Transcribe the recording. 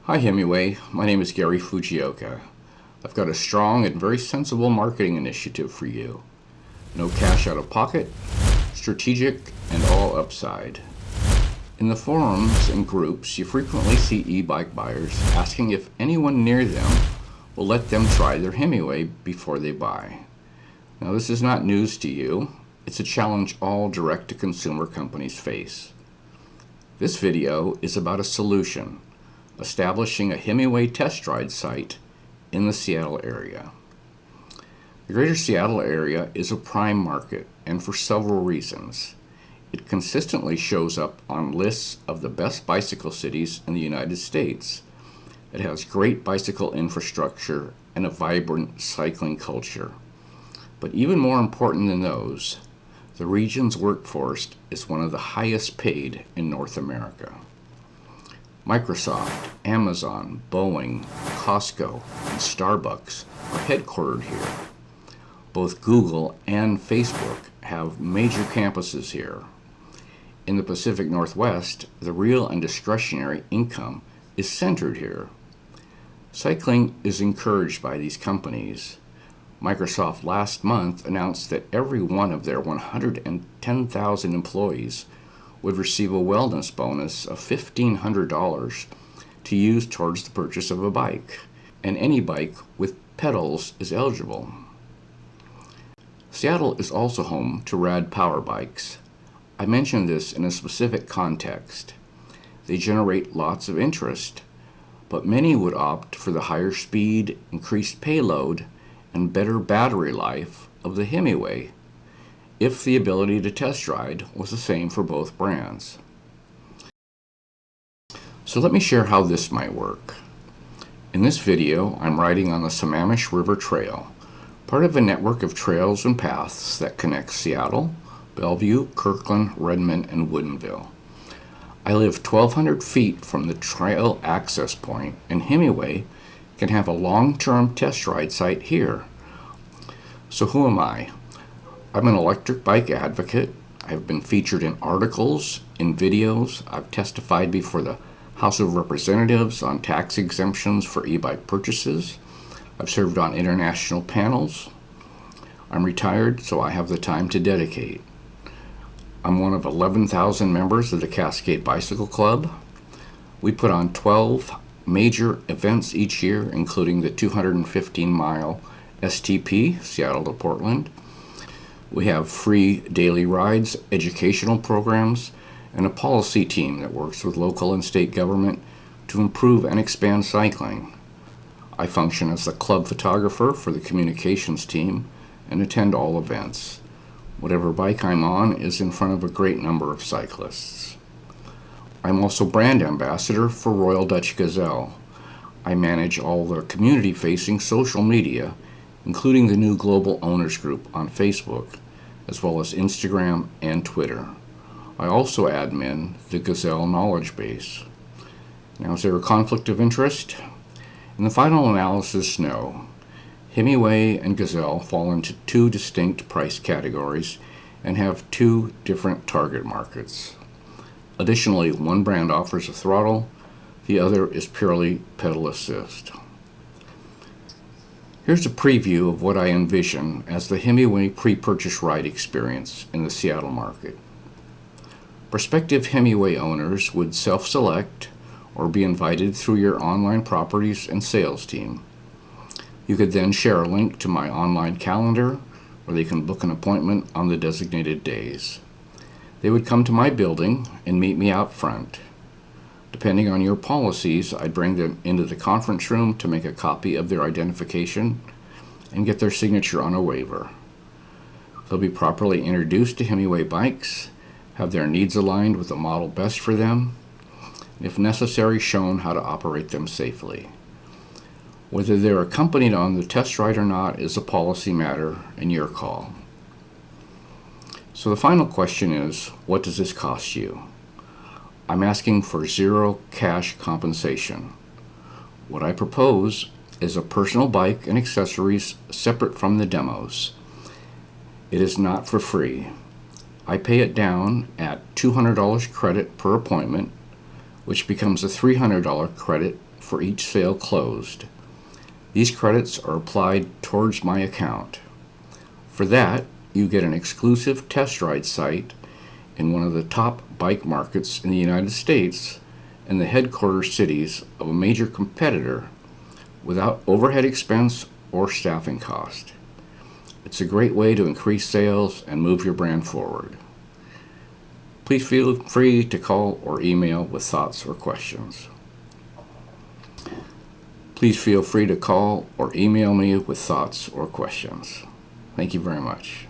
Hi Himiway, my name is Gary Fujioka. I've got a strong and very sensible marketing initiative for you. No cash out of pocket, strategic, and all upside. In the forums and groups, you frequently see e-bike buyers asking if anyone near them will let them try their Himiway before they buy. Now this is not news to you. It's a challenge all direct-to-consumer companies face. This video is about a solution: establishing a Himiway test ride site in the Seattle area. The greater Seattle area is a prime market, and for several reasons. It consistently shows up on lists of the best bicycle cities in the United States. It has great bicycle infrastructure and a vibrant cycling culture. But even more important than those, the region's workforce is one of the highest paid in North America. Microsoft, Amazon, Boeing, Costco, and Starbucks are headquartered here. Both Google and Facebook have major campuses here. In the Pacific Northwest, the real and discretionary income is centered here. Cycling is encouraged by these companies. Microsoft last month announced that every one of their 110,000 employees would receive a wellness bonus of $1,500 to use towards the purchase of a bike, and any bike with pedals is eligible. Seattle is also home to rad power bikes. I mention this in a specific context. They generate lots of interest, but many would opt for the higher speed, increased payload, and better battery life of the Himiway if the ability to test ride was the same for both brands. So let me share how this might work. In this video, I'm riding on the Sammamish River Trail, part of a network of trails and paths that connects Seattle, Bellevue, Kirkland, Redmond, and Woodinville. I live 1,200 feet from the trail access point, and Himiway can have a long-term test ride site here. So who am I? I'm an electric bike advocate. I've been featured in articles, in videos. I've testified before the House of Representatives on tax exemptions for e-bike purchases. I've served on international panels. I'm retired, so I have the time to dedicate. I'm one of 11,000 members of the Cascade Bicycle Club. We put on 12 major events each year, including the 215-mile STP, Seattle to Portland. We have free daily rides, educational programs, and a policy team that works with local and state government to improve and expand cycling. I function as the club photographer for the communications team and attend all events. Whatever bike I'm on is in front of a great number of cyclists. I'm also brand ambassador for Royal Dutch Gazelle. I manage all the community-facing social media, including the new Global Owners Group on Facebook, as well as Instagram and Twitter. I also admin the Gazelle knowledge base. Now, is there a conflict of interest? In the final analysis, no. Himiway and Gazelle fall into two distinct price categories and have two different target markets. Additionally, one brand offers a throttle, the other is purely pedal assist. Here's a preview of what I envision as the Himiway pre-purchase ride experience in the Seattle market. Prospective Himiway owners would self-select or be invited through your online properties and sales team. You could then share a link to my online calendar where they can book an appointment on the designated days. They would come to my building and meet me out front. Depending on your policies, I'd bring them into the conference room to make a copy of their identification and get their signature on a waiver. They'll be properly introduced to Himiway bikes, have their needs aligned with the model best for them, and if necessary, shown how to operate them safely. Whether they're accompanied on the test ride or not is a policy matter and your call. So the final question is, what does this cost you? I'm asking for zero cash compensation. What I propose is a personal bike and accessories separate from the demos. It is not for free. I pay it down at $200 credit per appointment, which becomes a $300 credit for each sale closed. These credits are applied towards my account. For that, you get an exclusive test ride site in one of the top bike markets in the United States and the headquarters cities of a major competitor without overhead expense or staffing cost. It's a great way to increase sales and move your brand forward. Please feel free to call or email with thoughts or questions. Please feel free to call or email me with thoughts or questions. Thank you very much.